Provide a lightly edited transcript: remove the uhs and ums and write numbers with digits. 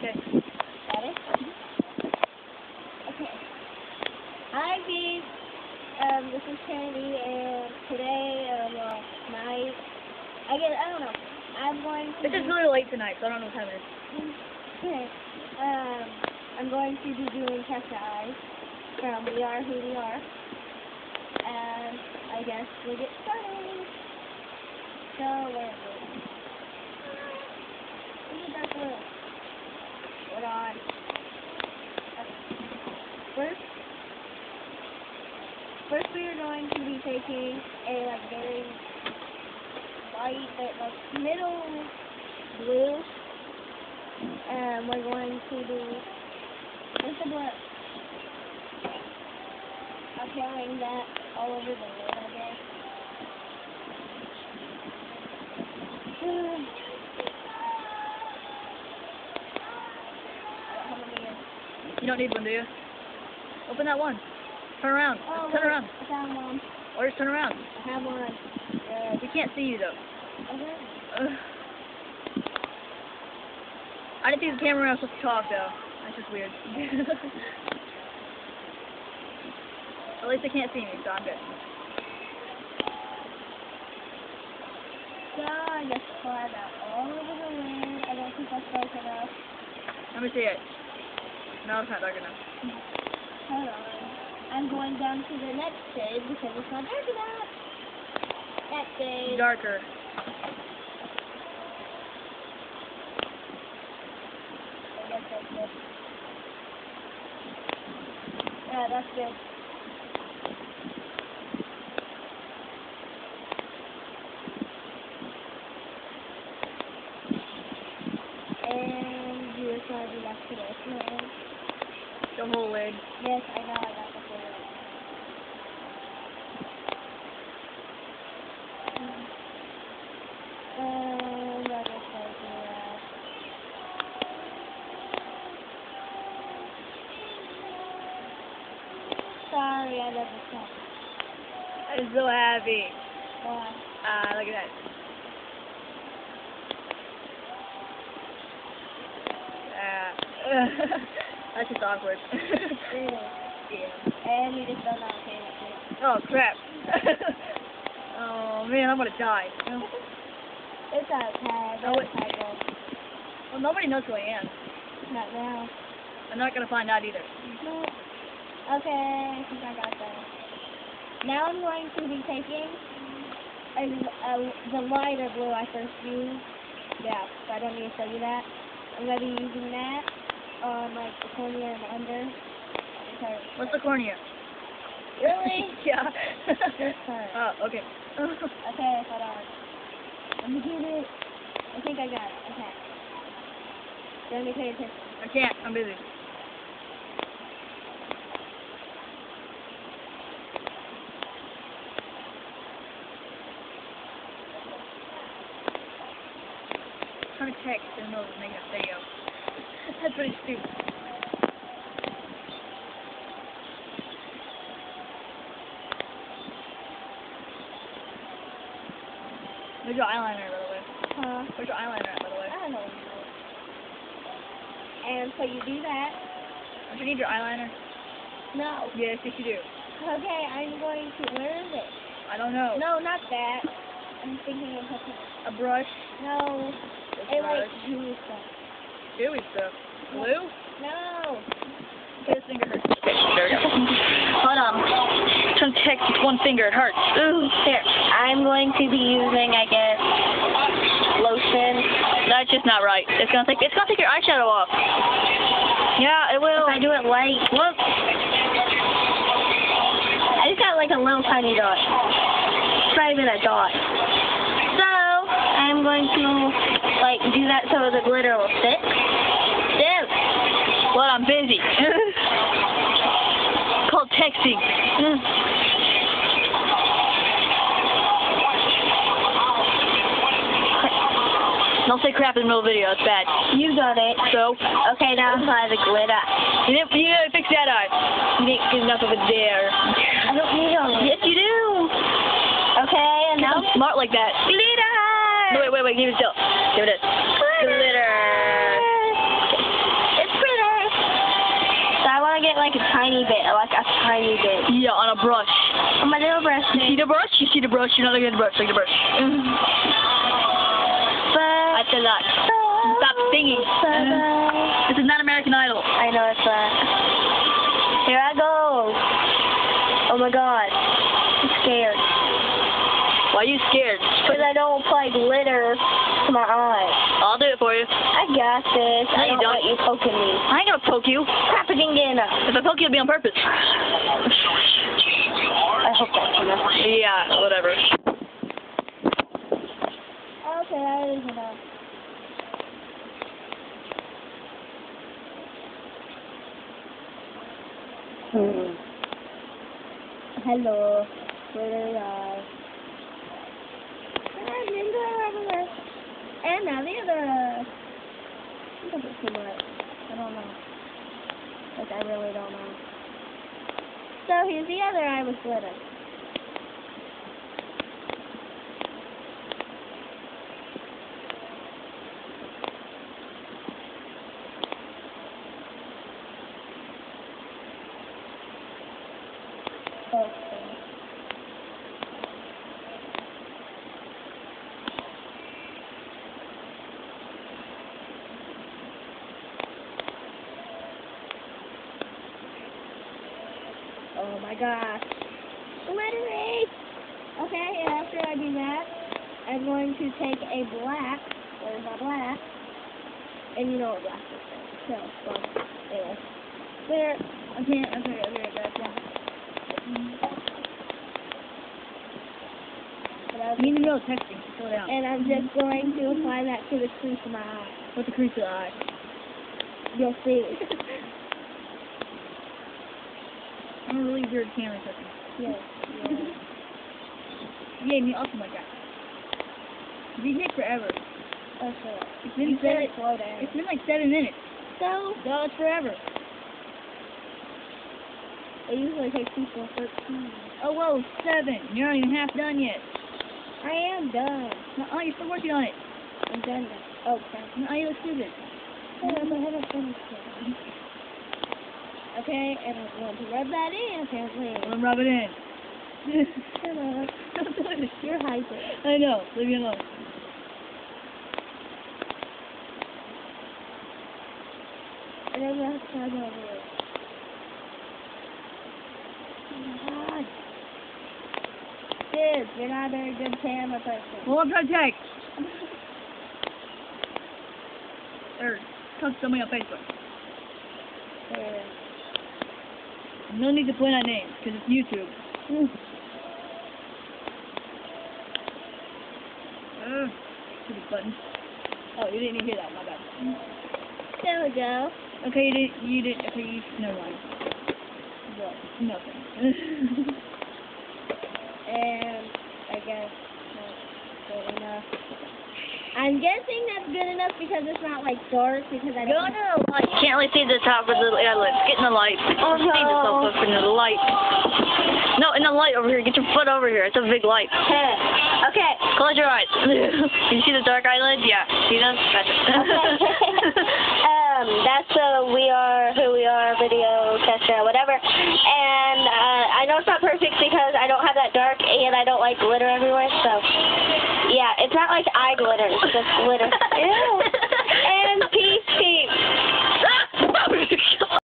Okay. Got it? Okay. Hi, Bees. This is Kennedy, and today, tonight, I don't know. I'm going to It's just really late tonight, so I don't know what time it is. Okay. I'm going to be doing Catch the Eye from We Are Who We Are. And I guess we'll get started. So, where is it? Look at that blue. Hold on. Okay. First we are going to be taking a very light, but middle blue. And we're going to do just a blur. Applying that all over the lid, I guess. You don't need one, do you? Open that one. Turn around. Oh, Turn around. I found one. Or just turn around. I have one. We can't see you, though. Okay. I didn't think the camera was supposed to talk, though. That's just weird. At least they can't see me, so I'm good. So, I just apply that all over the lid. I don't think that's dark enough. Let me see it. No, it's not dark enough. Hold on. I'm going down to the next shade because it's not dark enough. Next shade. Darker. I guess that's good. Yeah, that's good. And you just want to do that to this one. The whole lid. Yes, I know, I got the whole lid. And I guess I'll do that. Sorry, I love this one. I'm so happy. Why? Look at that. That's just awkward. Really? Yeah. And you just don't know, okay, that's it. Oh, crap. Oh, man, I'm gonna die. It's okay, Oh, that's typo. Well, nobody knows who I am. Not now. I'm not gonna find out either. No. Okay, I think I got that. Now I'm going to be taking the lighter blue I first used. Yeah, so I don't need to show you that. I'm going to be using that on like the cornea and under. Okay. What's the cornea? Really? Yeah. This part. Oh, okay. Okay, hold on. Let me get it. I think I got it. Okay. Let me pay attention. I can't. I'm busy. I'm trying to text in the middle of making a video. That's pretty stupid. Where's your eyeliner, by the way? Huh? Where's your eyeliner at, by the way? I don't know. And so you do that. Don't you need your eyeliner? No. Yes, yes you do. Okay, I'm going to. Where is it? I don't know. No, not that. I'm thinking of something. A brush? No. A It like brush? gooey stuff. Gooey stuff. Glue? No. Okay, this finger hurts. There we go. Hold on. I'm trying to text with one finger. It hurts. Ooh. Here, I'm going to be using, I guess, lotion. That's just not right. It's gonna take your eyeshadow off. Yeah, it will. If I do it light. Look. I just got like a little tiny dot. It's not even a dot. So, I'm going to, like, do that so the glitter will stick. Stick. Well, I'm busy. Called texting. Don't say crap in the middle of the video. It's bad. You got it. So? Okay, now apply the glitter. You didn't fix that eye. You didn't get enough of it there. I don't need all of it. Yes, you do. Okay, and now? I'm smart like that. Glitter! No, wait. Give it still. Give it this. Glitter. like a tiny bit. Yeah, on a brush. On my little brush. You see the brush? You see the brush? You're not looking at the brush. Look at the brush. I said that. Stop singing. This is not American Idol. I know it's Here I go. Oh my god. I'm scared. Why are you scared? Because I don't apply glitter to my eyes. I'll do it for you. I got this. No, I you don't don't. want you poking me. I ain't gonna poke you. Propaganda. If I poke you, it'll be on purpose. I hope that's enough. Yeah, whatever. Okay, I don't even know. Hello. Where are you? And now the other. I think it's too much. I don't know. Like, I really don't know. So here's the other eye with glitter. Okay. Oh my gosh. Lettering! Okay, and after I do that, I'm going to take a black, where's my black? And you know what black is. So, anyway. There, okay, that's one. You need to know texting. Slow down. And I'm just going to apply that to the crease of my eye. What's the crease of the eye? You'll see. I'm a really weird camera person. Yes. Yeah, me awesome like that. These take forever. Okay. It's been Slow down. It's been like 7 minutes. So, No, it's forever. it usually takes people 13. Oh, whoa, 7. You're not even half done yet. I am done. Oh, you're still working on it. I'm done now. Okay. No, you look stupid. I haven't finished it. Okay, and I'm going to rub that in, apparently. I'm gonna rub it in. Shut up. Don't do it. You're hyper. I know. Leave me alone. And then we'll have to climb over it. Oh my god. Dude, you're not a very good camera person. Well, I'm trying to text. Or talk to somebody on Facebook. There. No need to point out names, because it's YouTube. Stupid button. Oh, you didn't even hear that, my bad. There we go. Okay, you didn't, okay, never mind. What? Nothing. And I guess that's good enough. I'm guessing that's good enough because it's not like dark because I Go don't. into the light. You can't really see the top of the eyelids. Get in the light. Oh, See yourself no. up in the light. No, in the light over here. Get your foot over here. It's a big light. Okay. Close your eyes. You see the dark eyelids? Yeah. See those? That's it. That's the We Are Who We Are video tester, whatever. And I know it's not perfect because I don't have that dark and I don't like glitter everywhere. So yeah, it's not like eye glitter. It's just glitter. Ew. And